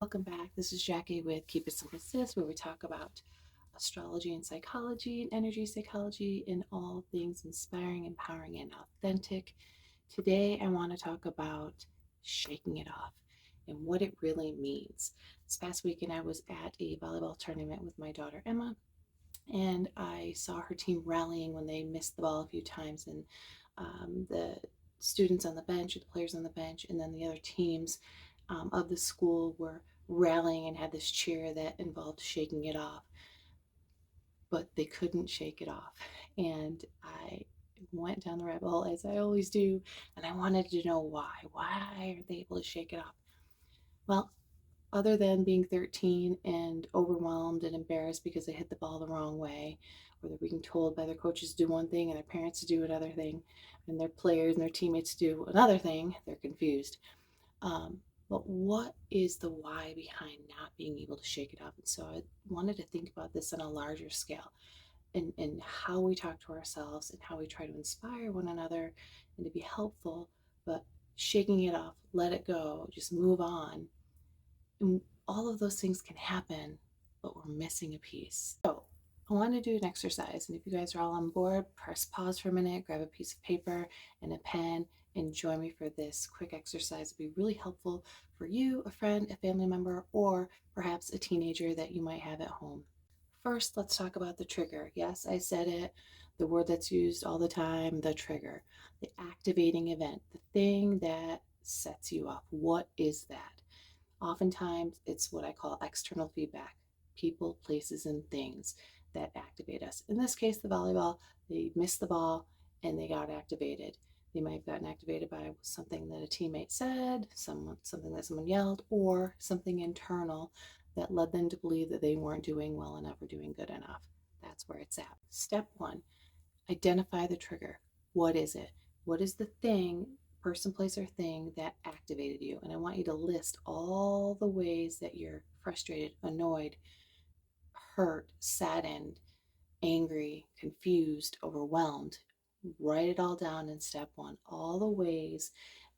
welcome back. This is Jackie with Keep It Simple Sis, where we talk about astrology and psychology and energy psychology and all things inspiring, empowering, and authentic. Today, I want to talk about shaking it off and what it really means. This past weekend, I was at a volleyball tournament with my daughter Emma, and I saw her team rallying when they missed the ball a few times, and the students on the bench, or the players on the bench, and then the other teams of the school were rallying and had this cheer that involved shaking it off, but they couldn't shake it off. And I went down the rabbit hole as I always do, and I wanted to know why. Why aren't they able to shake it off? Well, other than being 13 and overwhelmed and embarrassed because they hit the ball the wrong way, or they're being told by their coaches to do one thing and their parents to do another thing, and their players and their teammates to do another thing, they're confused. Um, but what is the why behind not being able to shake it off? And so I wanted to think about this on a larger scale, and how we talk to ourselves and how we try to inspire one another and to be helpful, but shaking it off, let it go, just move on. And all of those things can happen, but we're missing a piece. So I want to do an exercise. And if you guys are all on board, press pause for a minute, grab a piece of paper and a pen, and join me for this quick exercise. It'll be really helpful for you, a friend, a family member, or perhaps a teenager that you might have at home. First, let's talk about the trigger. Yes, I said it, the word that's used all the time, the trigger, the activating event, the thing that sets you off. What is that? Oftentimes, it's what I call external feedback, people, places, and things that activate us. In this case, the volleyball, they missed the ball and they got activated. They might have gotten activated by something that a teammate said, something that someone yelled, or something internal that led them to believe that they weren't doing well enough or doing good enough. That's where it's at. Step one, identify the trigger. What is it? What is the thing, person, place, or thing that activated you? And I want you to list all the ways that you're frustrated, annoyed, hurt, saddened, angry, confused, overwhelmed. Write it all down in step one. All the ways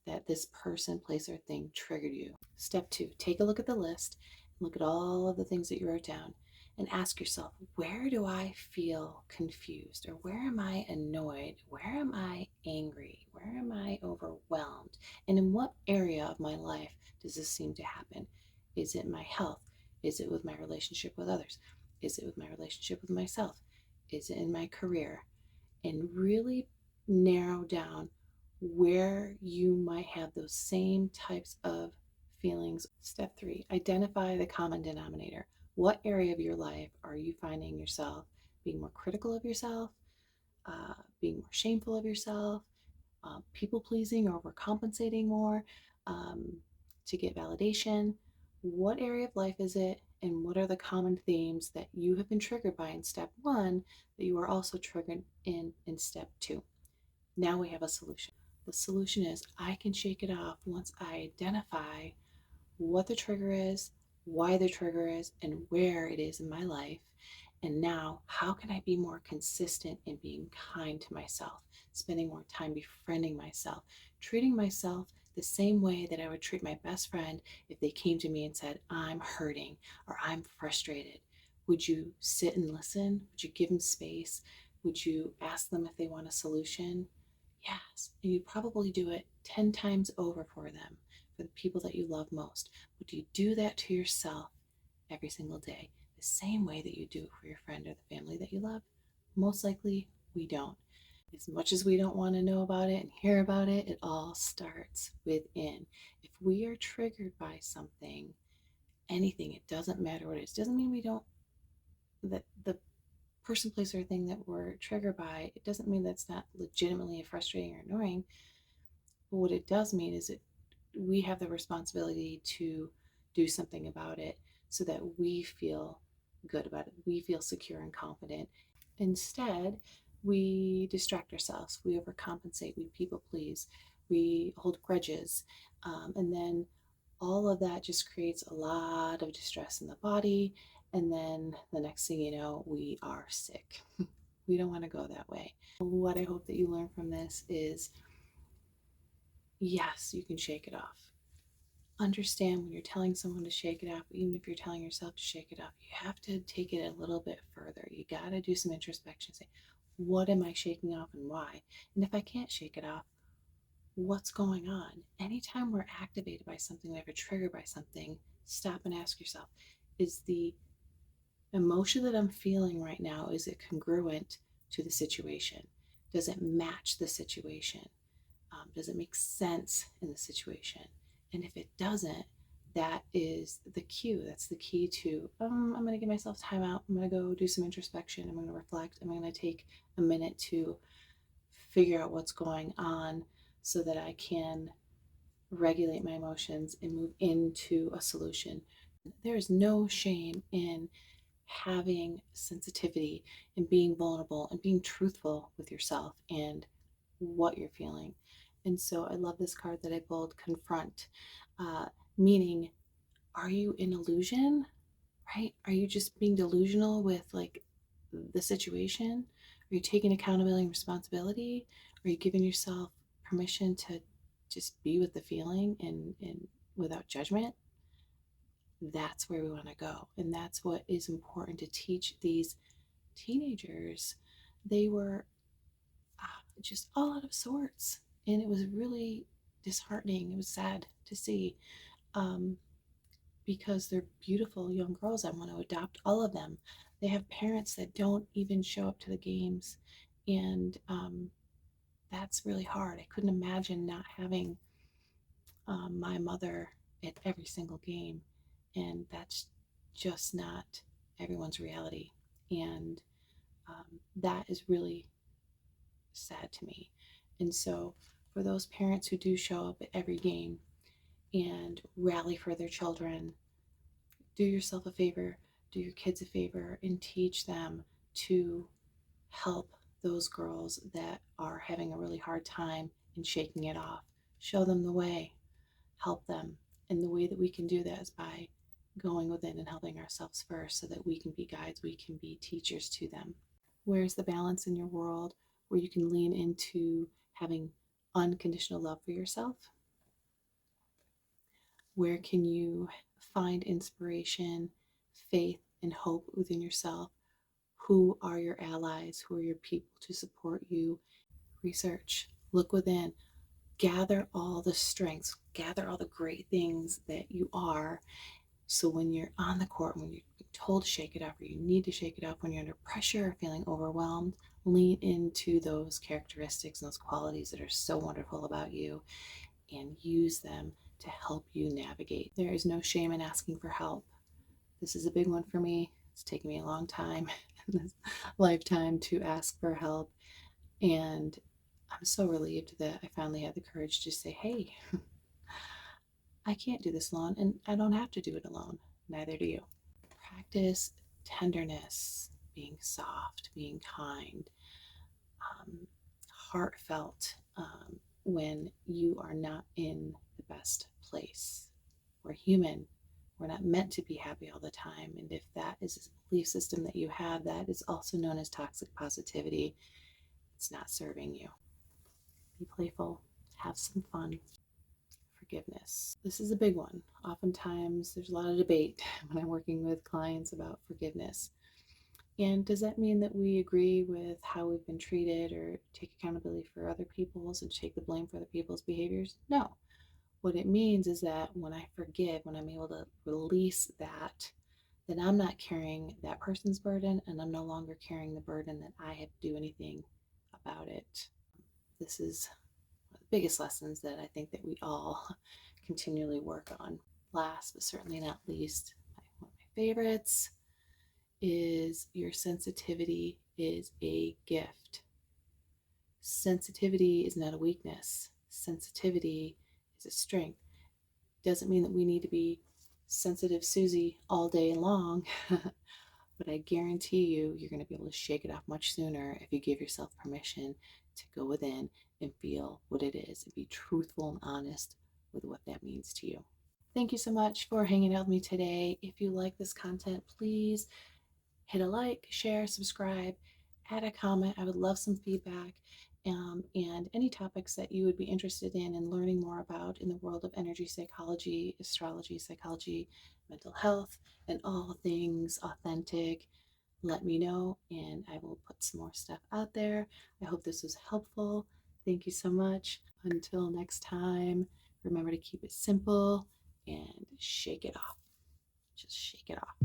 that this person, place, or thing triggered you. Step two, take a look at the list and look at all of the things that you wrote down and ask yourself, where do I feel confused? Or where am I annoyed? Where am I angry? Where am I overwhelmed? And in what area of my life does this seem to happen? Is it my health? Is it with my relationship with others? Is it with my relationship with myself? Is it in my career? And really narrow down where you might have those same types of feelings. Step three, identify the common denominator. What area of your life are you finding yourself being more critical of yourself, being more shameful of yourself, people pleasing or overcompensating more um, to get validation? What area of life is it? And what are the common themes that you have been triggered by in step one that you are also triggered in step two? Now we have a solution. The solution is I can shake it off once I identify what the trigger is, why the trigger is, and where it is in my life. And now, how can I be more consistent in being kind to myself, spending more time befriending myself, treating myself the same way that I would treat my best friend if they came to me and said, I'm hurting or I'm frustrated? Would you sit and listen? Would you give them space? Would you ask them if they want a solution? Yes. And you probably do it 10 times over for them, for the people that you love most. But do you do that to yourself every single day, the same way that you do it for your friend or the family that you love? Most likely, we don't. As much as we don't want to know about it and hear about it, it all starts within. If we are triggered by something, anything, it doesn't matter what it is. Doesn't mean we don't, that the person, place, or thing that we're triggered by, it doesn't mean that's not legitimately frustrating or annoying. But what it does mean is that we have the responsibility to do something about it so that we feel good about it. We feel secure and confident. Instead, we distract ourselves, we overcompensate, we people please, we hold grudges, and then all of that just creates a lot of distress in the body. And then the next thing you know, we are sick. We don't want to go that way. What I hope that you learn from this is yes, you can shake it off. understand when you're telling someone to shake it off, even if you're telling yourself to shake it off, you have to take it a little bit further. You got to do some introspection. Say, what am I shaking off and why? And if I can't shake it off, what's going on? Anytime we're activated by something, we have a trigger by something, stop and ask yourself, is the emotion that I'm feeling right now, is it congruent to the situation? Does it match the situation? Does it make sense in the situation? And if it doesn't, that is the cue. That's the key to, I'm going to give myself time out. I'm going to go do some introspection. I'm going to reflect. I'm going to take a minute to figure out what's going on so that I can regulate my emotions and move into a solution. There is no shame in having sensitivity and being vulnerable and being truthful with yourself and what you're feeling. And so I love this card that I pulled, confront, uh, meaning, are you in illusion, right? Are you just being delusional with like the situation? Are you taking accountability and responsibility? Are you giving yourself permission to just be with the feeling and without judgment? That's where we want to go. And that's what is important to teach these teenagers. They were just all out of sorts. And it was really disheartening. It was sad to see, um, because they're beautiful young girls. I want to adopt all of them. They have parents that don't even show up to the games. And that's really hard. I couldn't imagine not having my mother at every single game. And that's just not everyone's reality. And that is really sad to me. And so, for those parents who do show up at every game and rally for their children, do yourself a favor, do your kids a favor, and teach them to help those girls that are having a really hard time in shaking it off. Show them the way, help them. And the way that we can do that is by going within and helping ourselves first so that we can be guides, we can be teachers to them. Where's the balance in your world where you can lean into having unconditional love for yourself? Where can you find inspiration, faith, and hope within yourself? Who are your allies? Who are your people to support you? Research, look within, gather all the strengths, gather all the great things that you are. So when you're on the court, when you're told to shake it off, or you need to shake it off, when you're under pressure or feeling overwhelmed, lean into those characteristics and those qualities that are so wonderful about you and use them to help you navigate. There is no shame in asking for help. This is a big one for me. It's taken me a long time in this lifetime to ask for help. And I'm so relieved that I finally had the courage to say, hey, I can't do this alone, and I don't have to do it alone. Neither do you. Practice tenderness, being soft, being kind, um, heartfelt when you are not in the best place. We're human. We're not meant to be happy all the time. And if that is a belief system that you have, that is also known as toxic positivity. It's not serving you. Be playful, have some fun. Forgiveness. This is a big one. Oftentimes, there's a lot of debate when I'm working with clients about forgiveness. And does that mean that we agree with how we've been treated or take accountability for other people's and take the blame for other people's behaviors? No. What it means is that when I forgive, when I'm able to release that, then I'm not carrying that person's burden and I'm no longer carrying the burden that I have to do anything about it. This is one of the biggest lessons that I think that we all continually work on. Last but certainly not least, one of my favorites is your sensitivity is a gift. Sensitivity is not a weakness. Sensitivity is a strength. Doesn't mean that we need to be sensitive Susie all day long, but I guarantee you, you're going to be able to shake it off much sooner if you give yourself permission to go within and feel what it is and be truthful and honest with what that means to you. Thank you so much for hanging out with me today. If you like this content, please hit a like, share, subscribe, add a comment. I would love some feedback. and any topics that you would be interested in and learning more about in the world of energy psychology, astrology, psychology, mental health, and all things authentic. Let me know, and I will put some more stuff out there. I hope this was helpful. Thank you so much. Until next time, remember to keep it simple and shake it off. Just shake it off.